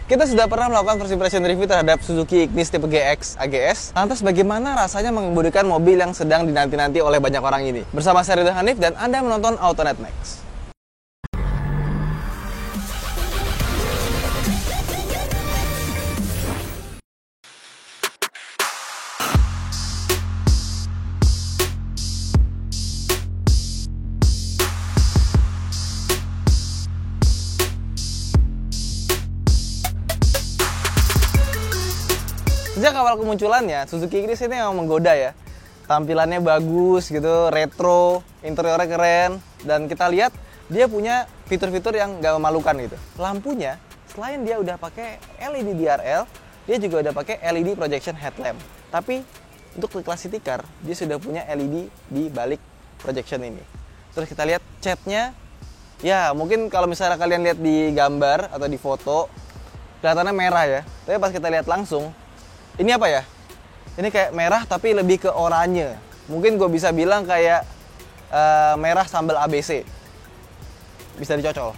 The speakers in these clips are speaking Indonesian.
Kita sudah pernah melakukan first impression review terhadap Suzuki Ignis tipe GX AGS. Lantas bagaimana rasanya mengemudikan mobil yang sedang dinanti-nanti oleh banyak orang ini? Bersama saya Ridwan Hanif dan Anda menonton Autonet Next. Sejak awal kemunculannya, Suzuki Ignis ini memang menggoda ya. Tampilannya bagus gitu, retro, interiornya keren, dan kita lihat dia punya fitur-fitur yang gak memalukan gitu. Lampunya, selain dia udah pakai LED DRL, dia juga udah pakai LED projection headlamp. Tapi untuk kelas city car, dia sudah punya LED di balik projection ini. Terus kita lihat catnya, ya mungkin kalau misalnya kalian lihat di gambar atau di foto, kelihatannya merah ya. Tapi pas kita lihat langsung, ini apa ya? Ini kayak merah tapi lebih ke oranye. Mungkin gue bisa bilang kayak merah sambal ABC. Bisa dicocol.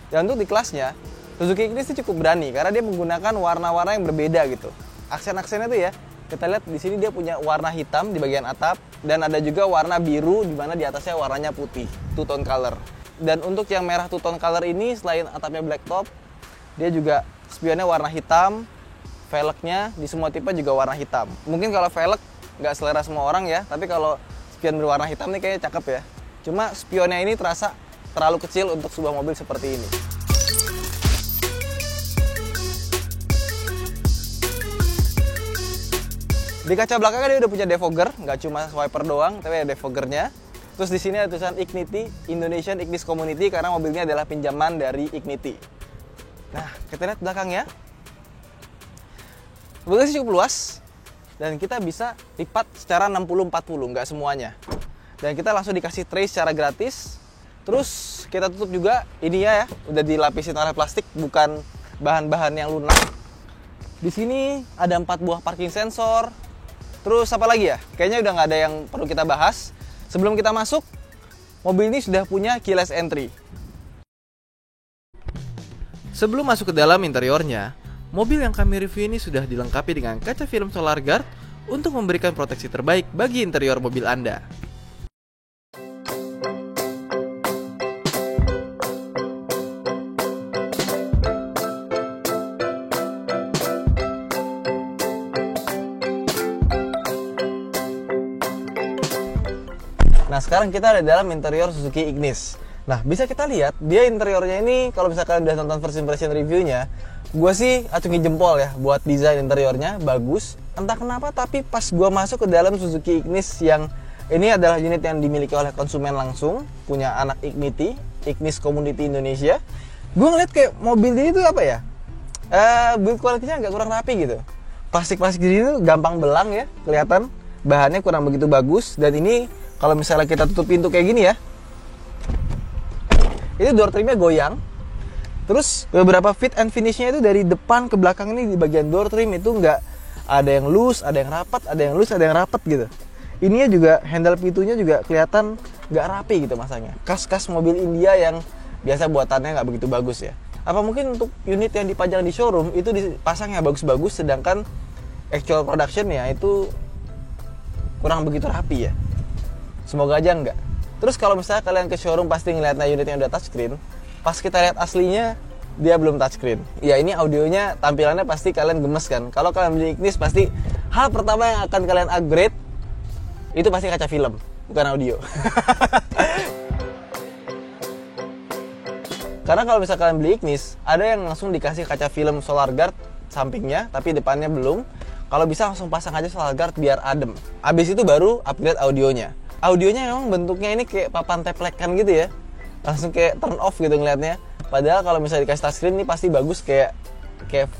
Dan untuk di kelasnya, Suzuki Ignis ini cukup berani karena dia menggunakan warna-warna yang berbeda gitu. Aksen-aksennya tuh ya, kita lihat di sini dia punya warna hitam di bagian atap dan ada juga warna biru di mana di atasnya warnanya putih, two tone color. Dan untuk yang merah two tone color ini selain atapnya black top, dia juga spionnya warna hitam. Velgnya di semua tipe juga warna hitam. Mungkin kalau velg nggak selera semua orang ya, tapi kalau spion berwarna hitam nih kayaknya cakep ya. Cuma spionnya ini terasa terlalu kecil untuk sebuah mobil seperti ini. Di kaca belakangnya dia udah punya defogger, nggak cuma wiper doang, tapi ada defoggernya. Terus di sini ada tulisan Ignity, Indonesian Ignis Community, karena mobilnya adalah pinjaman dari Ignity. Nah, kita lihat belakangnya. Mobilnya sih cukup luas dan kita bisa lipat secara 60-40, nggak semuanya. Dan kita langsung dikasih tray secara gratis. Terus kita tutup juga ini ya, udah dilapisin oleh plastik, bukan bahan-bahan yang lunak. Di sini ada 4 buah parking sensor. Terus apa lagi ya? Kayaknya udah nggak ada yang perlu kita bahas. Sebelum kita masuk, mobil ini sudah punya keyless entry. Sebelum masuk ke dalam interiornya, mobil yang kami review ini sudah dilengkapi dengan kaca film Solar Guard untuk memberikan proteksi terbaik bagi interior mobil Anda. Nah, sekarang kita ada dalam interior Suzuki Ignis. Nah, bisa kita lihat, dia interiornya ini, kalau misalkan udah nonton first impression reviewnya, gue sih acungin jempol ya buat desain interiornya, bagus. Entah kenapa tapi pas gue masuk ke dalam Suzuki Ignis yang ini adalah unit yang dimiliki oleh konsumen langsung, punya anak Ignity, Ignis Community Indonesia. Gue ngeliat kayak mobil ini tuh apa ya, build quality-nya agak kurang rapi gitu. Plastik-plastik di sini tuh gampang belang ya, kelihatan bahannya kurang begitu bagus. Dan ini kalau misalnya kita tutup pintu kayak gini ya, itu door trimnya goyang. Terus beberapa fit and finishnya itu dari depan ke belakang ini di bagian door trim itu nggak ada yang loose, ada yang rapat, ada yang loose, ada yang rapat gitu. Ininya juga handle pintunya juga kelihatan nggak rapi gitu masanya. Kas-kas mobil India yang biasa buatannya nggak begitu bagus ya. Apa mungkin untuk unit yang dipajang di showroom itu dipasangnya bagus-bagus, sedangkan actual productionnya itu kurang begitu rapi ya. Semoga aja enggak. Terus kalau misalnya kalian ke showroom pasti ngeliatnya unitnya udah touchscreen. Pas kita lihat aslinya, dia belum touchscreen. Ya ini audionya, tampilannya pasti kalian gemes kan. Kalau kalian beli Ignis pasti hal pertama yang akan kalian upgrade itu pasti kaca film, bukan audio. Karena kalau misalnya kalian beli Ignis, ada yang langsung dikasih kaca film Solar Guard sampingnya, tapi depannya belum. Kalau bisa langsung pasang aja Solar Guard biar adem. Abis itu baru upgrade audionya. Audionya memang bentuknya ini kayak papan teplekan gitu ya. Langsung kayak turn off gitu ngeliatnya. Padahal kalau misalnya dikasih touchscreen ini pasti bagus, kayak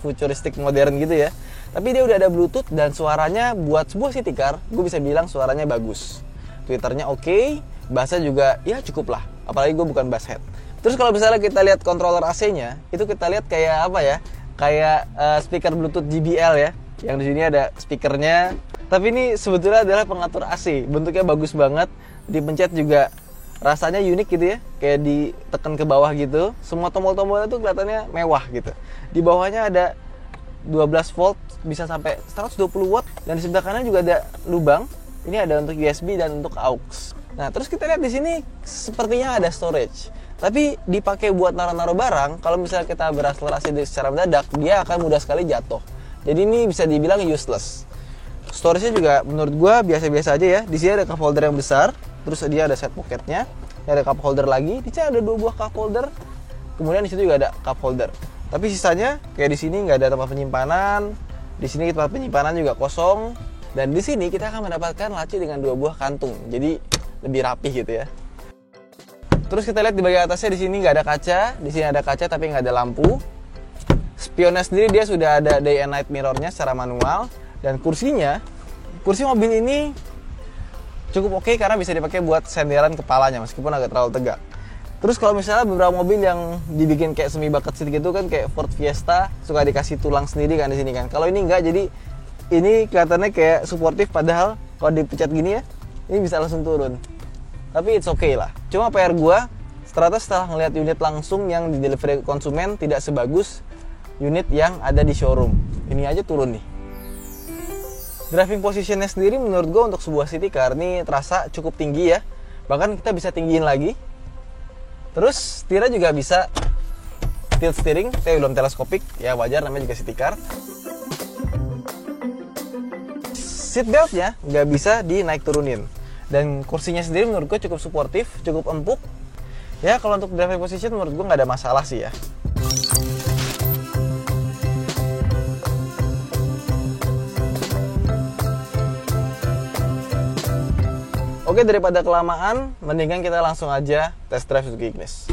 futuristik modern gitu ya. Tapi dia udah ada Bluetooth dan suaranya buat sebuah city car, gue bisa bilang suaranya bagus. Twitternya oke, bassnya juga ya cukup lah. Apalagi gue bukan bass head. Terus kalau misalnya kita lihat controller AC-nya, itu kita lihat kayak apa ya? Kayak speaker Bluetooth JBL ya. Yang di sini ada speakernya. Tapi ini sebetulnya adalah pengatur AC. Bentuknya bagus banget. Dipencet juga rasanya unik gitu ya, kayak ditekan ke bawah gitu. Semua tombol-tombolnya tuh kelihatannya mewah gitu. Di bawahnya ada 12 volt bisa sampai 120 watt, dan di sebelah kanan juga ada lubang. Ini ada untuk USB dan untuk aux. Nah, terus kita lihat di sini sepertinya ada storage. Tapi dipakai buat naruh-naruh barang, kalau misalnya kita berakselerasi secara mendadak, dia akan mudah sekali jatuh. Jadi ini bisa dibilang useless. Storage-nya juga menurut gua biasa-biasa aja ya. Di sini ada cup holder yang besar, terus dia ada side pocketnya. Ini ada cup holder lagi. Di sini ada 2 buah cup holder. Kemudian di situ juga ada cup holder. Tapi sisanya kayak di sini nggak ada tempat penyimpanan. Di sini tempat penyimpanan juga kosong. Dan di sini kita akan mendapatkan laci dengan 2 buah kantung. Jadi lebih rapih gitu ya. Terus kita lihat di bagian atasnya, di sini nggak ada kaca. Di sini ada kaca tapi nggak ada lampu. Spionnya sendiri dia sudah ada day and night mirrornya secara manual. Dan kursi mobil ini cukup oke karena bisa dipakai buat senderan kepalanya meskipun agak terlalu tegak. Terus kalau misalnya beberapa mobil yang dibikin kayak semi bucket seat gitu kan, kayak Ford Fiesta suka dikasih tulang sendiri kan di sini kan. Kalau ini enggak, jadi ini kelihatannya kayak suportif, padahal kalau dipencet gini ya, ini bisa langsung turun. Tapi it's okay lah. Cuma PR gua ternyata setelah ngelihat unit langsung yang di delivery ke konsumen tidak sebagus unit yang ada di showroom. Ini aja turun nih. Driving positionnya sendiri menurut gua untuk sebuah city car ini terasa cukup tinggi ya. Bahkan kita bisa tinggiin lagi. Terus setirnya juga bisa tilt steering, tapi belum teleskopik, ya wajar namanya juga city car. Seat beltnya nggak bisa dinaik turunin. Dan kursinya sendiri menurut gue cukup suportif, cukup empuk. Ya kalau untuk driving position menurut gue nggak ada masalah sih ya. Oke, daripada kelamaan, mendingan kita langsung aja test drive Suzuki Ignis.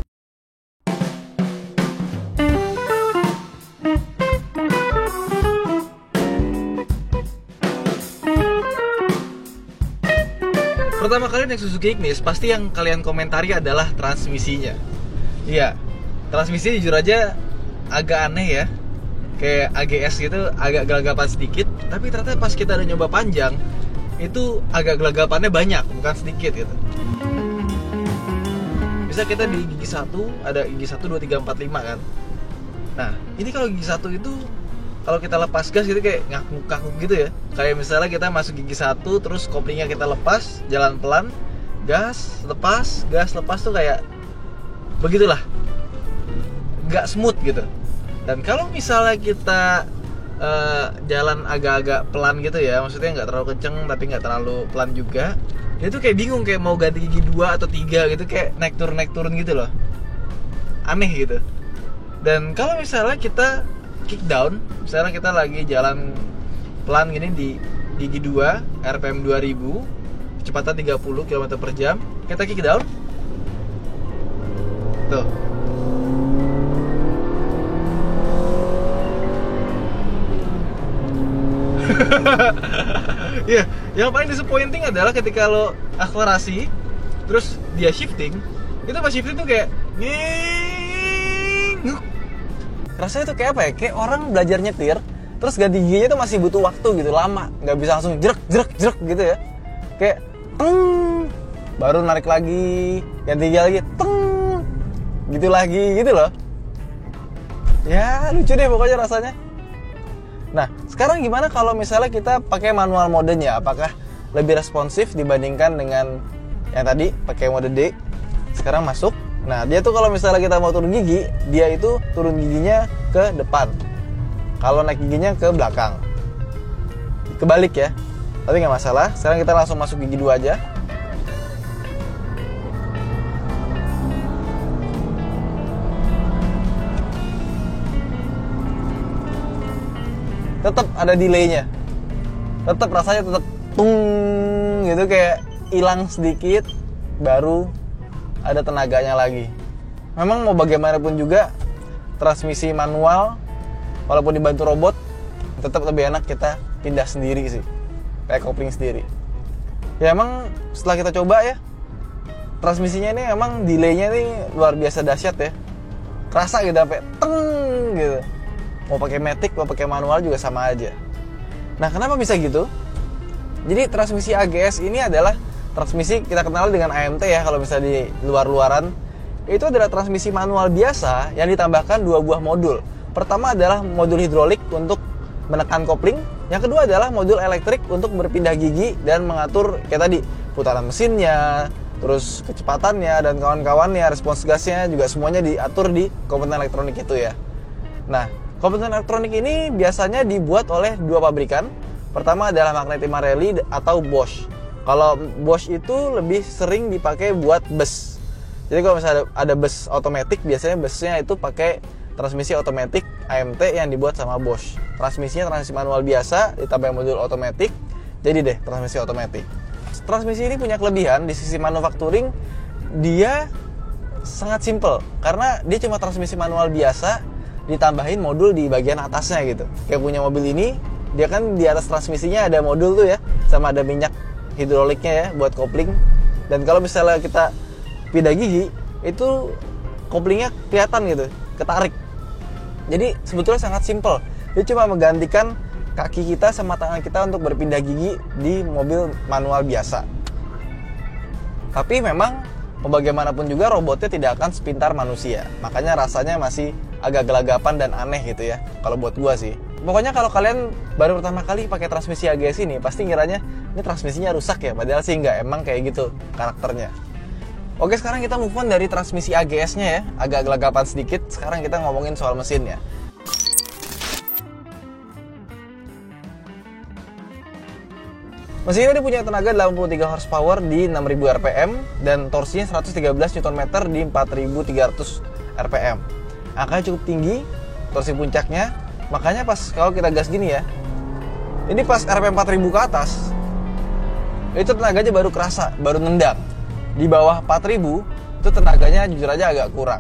Pertama kali naik Suzuki Ignis, pasti yang kalian komentari adalah transmisinya. Iya, transmisi jujur aja agak aneh ya. Kayak AGS gitu, agak gelagapan sedikit. Tapi ternyata pas kita udah nyoba panjang, itu agak gelagapannya banyak, bukan sedikit gitu. Bisa kita di gigi 1, ada gigi 1, 2, 3, 4, 5 kan. Nah, ini kalau gigi 1 itu kalau kita lepas gas gitu kayak ngakuk-ngakuk gitu ya. Kayak misalnya kita masuk gigi 1, terus koplingnya kita lepas, jalan pelan, gas, lepas tuh kayak begitulah. Nggak smooth gitu. Dan kalau misalnya kita jalan agak-agak pelan gitu ya, maksudnya nggak terlalu kenceng tapi nggak terlalu pelan juga, dia tuh kayak bingung kayak mau ganti gigi 2 atau 3 gitu, kayak naik turun gitu loh, aneh gitu. Dan kalau misalnya kita kick down, misalnya kita lagi jalan pelan gini di gigi 2 RPM 2000, kecepatan 30 km per jam, kita kick down tuh. Ya, yang paling disappointing adalah ketika lo akselerasi, terus dia shifting, itu pas shifting tuh kayak rasanya tuh kayak apa ya? Kayak orang belajar nyetir, terus ganti giginya tuh masih butuh waktu gitu, lama, nggak bisa langsung jerak gitu ya. Kayak baru narik lagi, ganti gigi lagi, gitu lagi gitu loh. Ya lucu deh pokoknya rasanya. Nah, sekarang gimana kalau misalnya kita pakai manual modenya? Apakah lebih responsif dibandingkan dengan yang tadi pakai mode D? Sekarang masuk. Nah, dia tuh kalau misalnya kita mau turun gigi, dia itu turun giginya ke depan. Kalau naik giginya ke belakang. Kebalik ya. Tapi nggak masalah. Sekarang kita langsung masuk gigi 2 aja. Tetap ada delaynya, tetap rasanya tetap gitu, kayak hilang sedikit baru ada tenaganya lagi. Memang mau bagaimanapun juga transmisi manual walaupun dibantu robot tetap lebih enak kita pindah sendiri sih, kayak kopling sendiri. Ya emang setelah kita coba ya, transmisinya ini emang delaynya ini luar biasa dahsyat ya, kerasa gitu sampai gitu. Mau pakai matic, mau pakai manual juga sama aja. Nah, kenapa bisa gitu? Jadi transmisi AGS ini adalah transmisi kita kenal dengan AMT ya kalau misalnya di luar-luaran. Itu adalah transmisi manual biasa yang ditambahkan 2 buah modul. Pertama adalah modul hidrolik untuk menekan kopling. Yang kedua adalah modul elektrik untuk berpindah gigi dan mengatur kayak tadi putaran mesinnya, terus kecepatannya dan kawan-kawannya, respons gasnya juga semuanya diatur di komponen elektronik itu ya. Nah, komponen elektronik ini biasanya dibuat oleh 2 pabrikan. Pertama adalah Magneti Marelli atau Bosch. Kalau Bosch itu lebih sering dipakai buat bus. Jadi kalau misalnya ada bus otomatis, biasanya busnya itu pakai transmisi otomatis AMT yang dibuat sama Bosch. Transmisinya transmisi manual biasa ditambah modul otomatis, jadi deh transmisi otomatis. Transmisi ini punya kelebihan di sisi manufacturing, dia sangat simple karena dia cuma transmisi manual biasa ditambahin modul di bagian atasnya gitu. Kayak punya mobil ini, dia kan di atas transmisinya ada modul tuh ya, sama ada minyak hidroliknya ya buat kopling. Dan kalau misalnya kita pindah gigi, itu koplingnya kelihatan gitu, ketarik. Jadi sebetulnya sangat simple. Dia cuma menggantikan kaki kita sama tangan kita untuk berpindah gigi di mobil manual biasa. Tapi memang bagaimanapun juga robotnya tidak akan sepintar manusia. Makanya rasanya masih agak gelagapan dan aneh gitu ya, kalau buat gua sih. Pokoknya kalau kalian baru pertama kali pakai transmisi AGS ini, pasti ngiranya ini transmisinya rusak ya, padahal sih enggak, emang kayak gitu karakternya. Oke, sekarang kita move on dari transmisi AGS-nya ya, agak gelagapan sedikit. Sekarang kita ngomongin soal mesinnya. Mesin ini punya tenaga 83 horsepower di 6000 rpm dan torsinya 113 Nm di 4300 rpm. Angkanya cukup tinggi, torsi puncaknya. Makanya pas kalau kita gas gini ya, ini pas rpm 4000 ke atas, itu tenaganya baru kerasa, baru nendang. Di bawah 4000 itu tenaganya jujur aja agak kurang.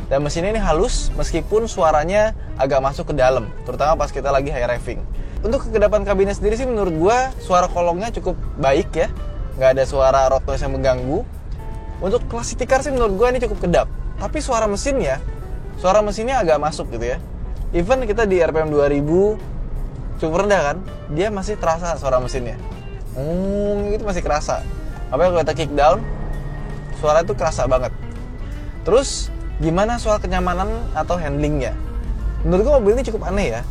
Dan mesin ini halus meskipun suaranya agak masuk ke dalam, terutama pas kita lagi high revving. Untuk kekedapan kabinnya sendiri sih menurut gua suara kolongnya cukup baik ya, nggak ada suara road noise yang mengganggu. Untuk classic car sih menurut gua ini cukup kedap. Tapi suara mesinnya agak masuk gitu ya. Even kita di RPM 2000 cukup rendah kan, dia masih terasa suara mesinnya. Itu masih kerasa. Apalagi kalau kita kick down, suara itu kerasa banget. Terus gimana soal kenyamanan atau handlingnya? Menurut gua mobil ini cukup aneh ya.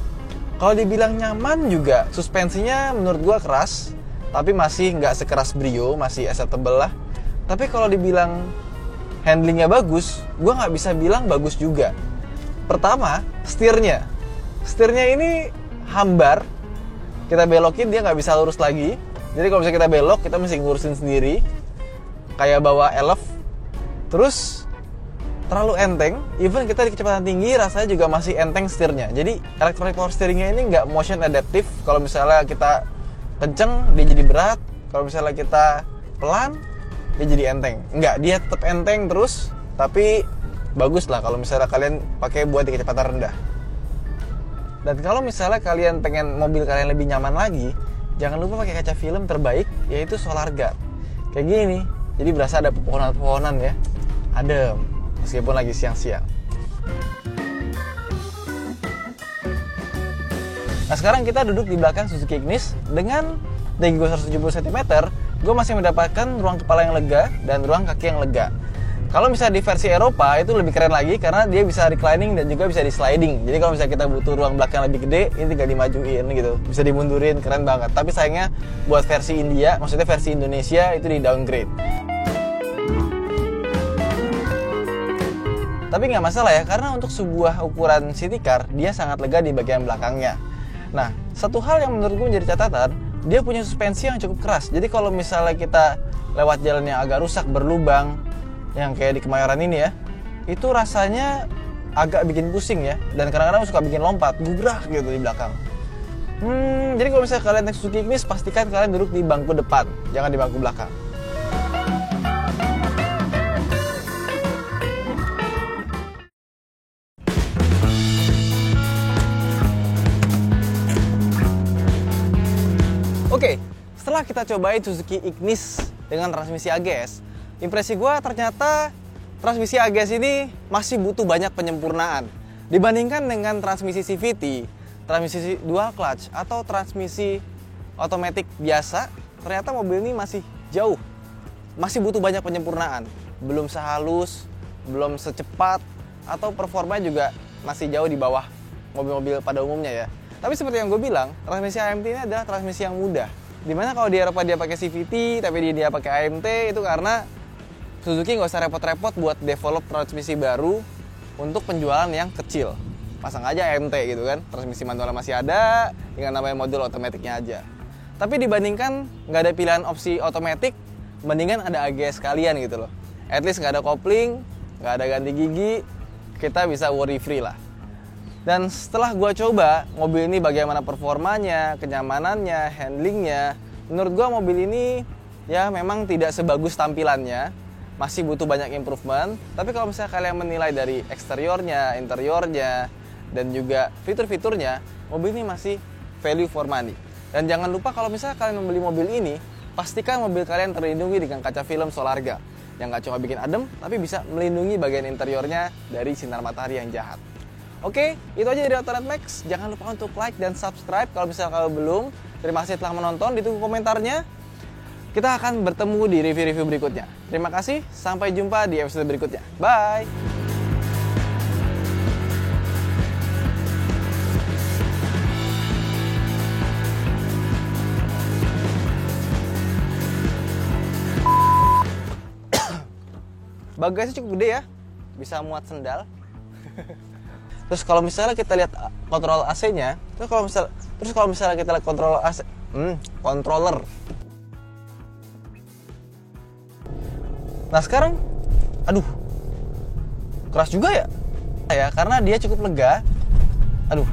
Kalau dibilang nyaman juga, suspensinya menurut gua keras, tapi masih nggak sekeras Brio, masih acceptable lah. Tapi kalau dibilang handlingnya bagus, gua nggak bisa bilang bagus juga. Pertama, setirnya ini hambar. Kita belokin dia nggak bisa lurus lagi. Jadi kalau misalnya kita belok, kita mesti ngurusin sendiri, kayak bawa elf. Terus terlalu enteng, even kita di kecepatan tinggi rasanya juga masih enteng setirnya. Jadi electronic power steeringnya ini nggak motion adaptive. Kalau misalnya kita kenceng, dia jadi berat. Kalau misalnya kita pelan, dia jadi enteng. Nggak, dia tetap enteng terus, tapi bagus lah kalau misalnya kalian pakai buat di kecepatan rendah. Dan kalau misalnya kalian pengen mobil kalian lebih nyaman lagi, jangan lupa pakai kaca film terbaik, yaitu Solar Guard. Kayak gini nih, jadi berasa ada pepohonan-pepohonan ya, adem, meskipun lagi siang-siang. Nah sekarang kita duduk di belakang Suzuki Ignis. Dengan tinggi gue 170 cm, gue masih mendapatkan ruang kepala yang lega dan ruang kaki yang lega. Kalau misalnya di versi Eropa itu lebih keren lagi karena dia bisa reclining dan juga bisa di sliding. Jadi kalau misalnya kita butuh ruang belakang lebih gede, ini tinggal dimajuin gitu, bisa dimundurin, keren banget. Tapi sayangnya buat versi India, maksudnya versi Indonesia itu di downgrade. Tapi nggak masalah ya, karena untuk sebuah ukuran city car, dia sangat lega di bagian belakangnya. Nah, satu hal yang menurut gue menjadi catatan, dia punya suspensi yang cukup keras. Jadi kalau misalnya kita lewat jalan yang agak rusak, berlubang, yang kayak di Kemayoran ini ya, itu rasanya agak bikin pusing ya, dan kadang-kadang suka bikin lompat, gubrak gitu di belakang. Jadi kalau misalnya kalian naik Suzuki Ignis, pastikan kalian duduk di bangku depan, jangan di bangku belakang. Oke, setelah kita cobain Suzuki Ignis dengan transmisi AGS, impresi gue ternyata transmisi AGS ini masih butuh banyak penyempurnaan. Dibandingkan dengan transmisi CVT, transmisi dual clutch, atau transmisi otomatis biasa, ternyata mobil ini masih jauh masih butuh banyak penyempurnaan. Belum sehalus, belum secepat, atau performanya juga masih jauh di bawah mobil-mobil pada umumnya ya. Tapi seperti yang gue bilang, transmisi AMT ini adalah transmisi yang mudah. Dimana kalau di Eropa dia pakai CVT, tapi dia pakai AMT, itu karena Suzuki nggak usah repot-repot buat develop transmisi baru untuk penjualan yang kecil. Pasang aja AMT gitu kan, transmisi manual masih ada, dengan namanya modul otomatiknya aja. Tapi dibandingkan nggak ada pilihan opsi otomatik, mendingan ada AGS sekalian gitu loh. At least nggak ada kopling, nggak ada ganti gigi, kita bisa worry free lah. Dan setelah gue coba mobil ini bagaimana performanya, kenyamanannya, handlingnya, menurut gue mobil ini ya memang tidak sebagus tampilannya, masih butuh banyak improvement. Tapi kalau misalnya kalian menilai dari eksteriornya, interiornya, dan juga fitur-fiturnya, mobil ini masih value for money. Dan jangan lupa kalau misalnya kalian membeli mobil ini, pastikan mobil kalian terlindungi dengan kaca film Solarga yang gak cuma bikin adem, tapi bisa melindungi bagian interiornya dari sinar matahari yang jahat. Oke, itu aja dari Autonet Max. Jangan lupa untuk like dan subscribe kalau misalnya kalian belum. Terima kasih telah menonton, ditunggu komentarnya. Kita akan bertemu di review-review berikutnya. Terima kasih, sampai jumpa di episode berikutnya. Bye! Bagasinya cukup gede ya, bisa muat sendal. Terus kalau misalnya kita lihat kontrol AC-nya, terus kalau misalnya kita lihat kontrol AC, controller. Nah sekarang, aduh, keras juga ya, karena dia cukup lega. Aduh.